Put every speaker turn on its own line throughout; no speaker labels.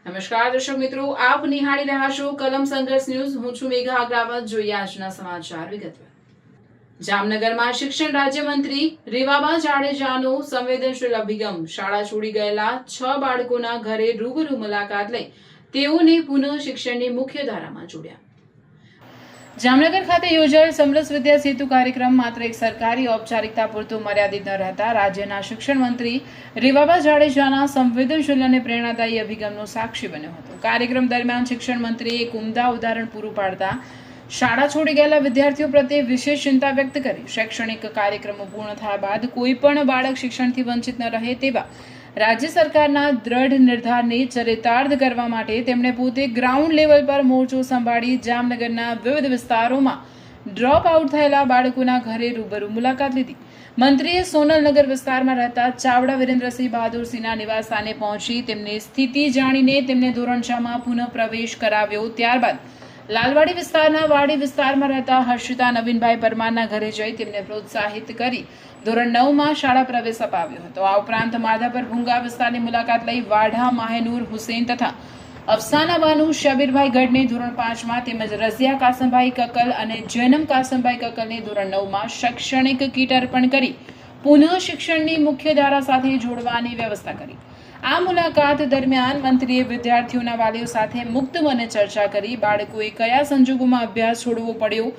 નમસ્કાર દર્શક મિત્રો, આપ નિહાળી રહ્યા છો કલમ સંઘર્ષ ન્યૂઝ। હું છું મેઘા અગ્રવાલ। જોઈએ આજના સમાચાર વિગતવાર। જામનગરમાં શિક્ષણ રાજ્યમંત્રી રીવાબા જાડેજાનો સંવેદનશીલ અભિગમ। શાળા છોડી ગયેલા 6 બાળકોના ઘરે રૂબરૂ મુલાકાત લઈ તેઓને પુનઃ શિક્ષણની મુખ્ય ધારામાં જોડ્યા। જામનગર ખાતે યોજાયેલ સમરસ વિદ્યા સેતુ કાર્યક્રમ માત્ર એક સરકારી ઔપચારિકતા પૂરતો મર્યાદિત ન રહેતા રાજ્યના શિક્ષણ મંત્રી રીવાબા જાડેજાના સંવેદનશીલ અને પ્રેરણાદાયી અભિગમનો સાક્ષી બન્યો હતો। કાર્યક્રમ દરમિયાન શિક્ષણ મંત્રીએ એક ઉમદા ઉદાહરણ પૂરું પાડતા શાળા છોડી ગયેલા વિદ્યાર્થીઓ પ્રત્યે વિશેષ ચિંતા વ્યક્ત કરી। શૈક્ષણિક કાર્યક્રમો પૂર્ણ થયા બાદ કોઈ પણ બાળક શિક્ષણથી વંચિત ન રહે તેવા રાજ્ય સરકારના દ્રઢ નિર્ધારને ચરિતાર્થ કરવા માટે તેમણે પોતે ગ્રાઉન્ડ લેવલ પર મોરચો સંભાળી જામનગરના વિવિધ વિસ્તારોમાં ડ્રોપ આઉટ થયેલા બાળકોના ઘરે રૂબરૂ મુલાકાત લીધી। મંત્રીએ સોનલનગર વિસ્તારમાં રહેતા ચાવડા વિરેન્દ્રસિંહ બહાદુરસિંહના નિવાસસ્થાને પહોંચી તેમની સ્થિતિ જાણીને તેમને ધોરણ 6 માં પુનઃ પ્રવેશ કરાવ્યો। ત્યારબાદ લાલવાડી વિસ્તારના વાડી વિસ્તારમાં રહેતા હર્ષિતા નવીનભાઈ પરમારના ઘરે જઈ તેમને પ્રોત્સાહિત કરી ધોરણ 9 માં શાળા પ્રવેશ અપાવ્યો હતો। આ ઉપરાંત માધાપર ભૂંગા વિસ્તારની મુલાકાત લઈ વાઢા માહેનૂર હુસેન તથા અફસાના બાનુ શબીરભાઈ ગઢને ધોરણ 5 માં તેમજ રઝિયા કાસમભાઈ કકલ અને જૈનમ કાસમભાઈ કકલને ધોરણ 9 માં શૈક્ષણિક કીટ અર્પણ કરી પુનઃ શિક્ષણની મુખ્ય ધારા સાથે જોડવાની વ્યવસ્થા કરી। આ મુલાકાત દરમિયાન મંત્રીએ વિદ્યાર્થીઓના વાલીઓ સાથે મુક્ત મને ચર્ચા કરી બાળકોએ કયા સંજોગોમાં અભ્યાસ છોડવો પડ્યો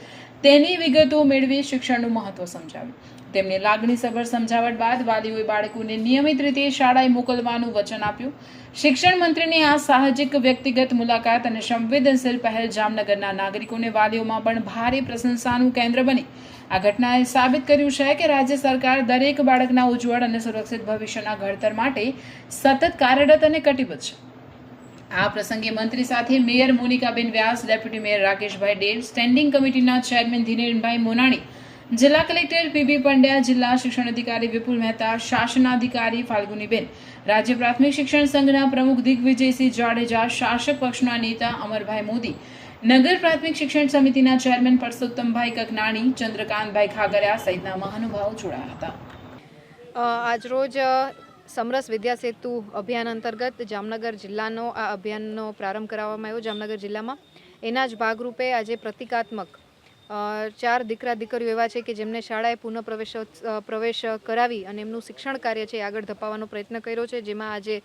તેની વિગતો મેળવી શિક્ષણનું મહત્વ સમજાવ્યું। તેમની લાગણીસભર સમજાવટ બાદ વાલીઓએ બાળકોને નિયમિત રીતે શાળાએ મોકલવાનું વચન આપ્યું। શિક્ષણ મંત્રીની આ સાહજિક વ્યક્તિગત મુલાકાત અને સંવેદનશીલ પહેલ જામનગરના નાગરિકોને વાલીઓમાં પણ ભારે પ્રશંસાનું કેન્દ્ર બની। આ ઘટનાએ સાબિત કર્યું છે કે રાજ્ય સરકાર દરેક બાળકના ઉજ્જવળ અને સુરક્ષિત ભવિષ્યના ઘડતર માટે સતત કાર્યરત અને કટિબદ્ધ છે। આ પ્રસંગે મંત્રી સાથે મેયર મોનિકાબેન વ્યાસ, ડેપ્યુટી મેયર રાકેશભાઈ ડેર, સ્ટેન્ડિંગ કમિટીના ચેરમેન દિનેશભાઈ મોનાણી, જિલ્લા કલેક્ટર પીબી પંડ્યા, જિલ્લા શિક્ષણ અધિકારી વિપુલ મહેતા, શાસનાધિકારી ફાલ્ગુનીબેન, રાજ્ય પ્રાથમિક શિક્ષણ સંઘના પ્રમુખ દિગ્વિજયસિંહ જાડેજા, શાસક પક્ષના નેતા અમરભાઈ મોદી, નગર પ્રાથમિક શિક્ષણ સમિતિના ચેરમેન પરસોત્તમભાઈ કકનાણી, ચંદ્રકાંતભાઈ ખાગરિયા સહિતના મહાનુભાવો જોડાયા હતા।
આજરોજ સમરસ વિદ્યા સેતુ અભિયાન અંતર્ગત જામનગર જિલ્લાનો આ અભિયાનનો પ્રારંભ કરાવવામાં આવ્યો જામનગર જિલ્લામાં। એના જ ભાગરૂપે આજે પ્રતિકાત્મક 4 દીકરા દીકરીઓ એવા છે કે જેમને શાળાએ પુનઃ પ્રવેશ કરાવી અને એમનું શિક્ષણ કાર્ય છે આગળ ધપાવવાનો પ્રયત્ન કર્યો છે। જેમાં આજે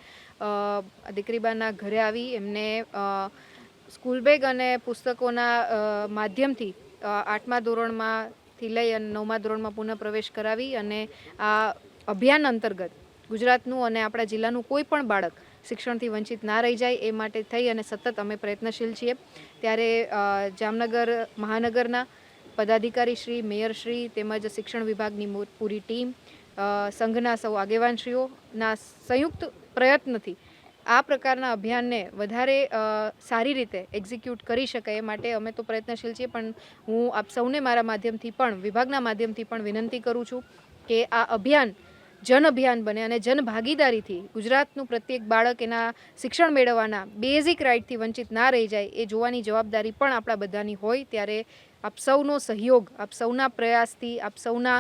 દીકરીબાના ઘરે આવી એમને સ્કૂલ બેગ અને પુસ્તકોના માધ્યમથી 8મા ધોરણમાંથી લઈ અને 9મા ધોરણમાં પુનઃ પ્રવેશ કરાવી અને આ અભિયાન અંતર્ગત ગુજરાતનું અને આપણા જિલ્લાનું કોઈ પણ બાળક શિક્ષણથી વંચિત ના રહી જાય એ માટે થઈ અને સતત અમે પ્રયત્નશીલ છીએ। ત્યારે જામનગર મહાનગરના પદાધિકારીશ્રી, મેયરશ્રી તેમજ શિક્ષણ વિભાગની પૂરી ટીમ, સંઘના સૌ આગેવાનશ્રીઓના સંયુક્ત પ્રયત્નથી આ પ્રકારના અભિયાનને વધારે સારી રીતે એક્ઝિક્યુટ કરી શકાય એ માટે અમે તો પ્રયત્નશીલ છીએ। પણ હું આપ સૌને મારા માધ્યમથી પણ વિભાગના માધ્યમથી પણ વિનંતી કરું છું કે આ અભિયાન જન અભિયાન બને અને જનભાગીદારીથી ગુજરાતનું પ્રત્યેક બાળક એના શિક્ષણ મેળવવાના બેઝિક રાઇટથી વંચિત ના રહી જાય એ જોવાની જવાબદારી પણ આપણા બધાની હોય। ત્યારે આપ સૌનો સહયોગ, આપ સૌના પ્રયાસથી, આપ સૌના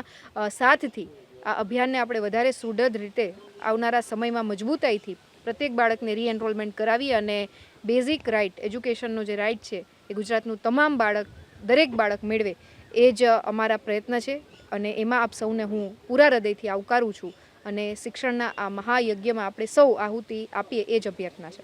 સાથથી આ અભિયાનને આપણે વધારે સુદૃઢ રીતે આવનારા સમયમાં મજબૂતાઈથી પ્રત્યેક બાળકને રીએનરોલમેન્ટ કરાવી અને બેઝિક રાઇટ, એજ્યુકેશનનો જે રાઇટ છે એ ગુજરાતનું તમામ બાળક, દરેક બાળક મેળવે એ જ અમારા પ્રયત્ન છે અને એમાં આપ સૌને હું પૂરા હૃદયથી આવકારું છું અને શિક્ષણના આ મહાયજ્ઞમાં આપણે સૌ આહુતિ આપીએ એ જ અભ્યર્થના છે।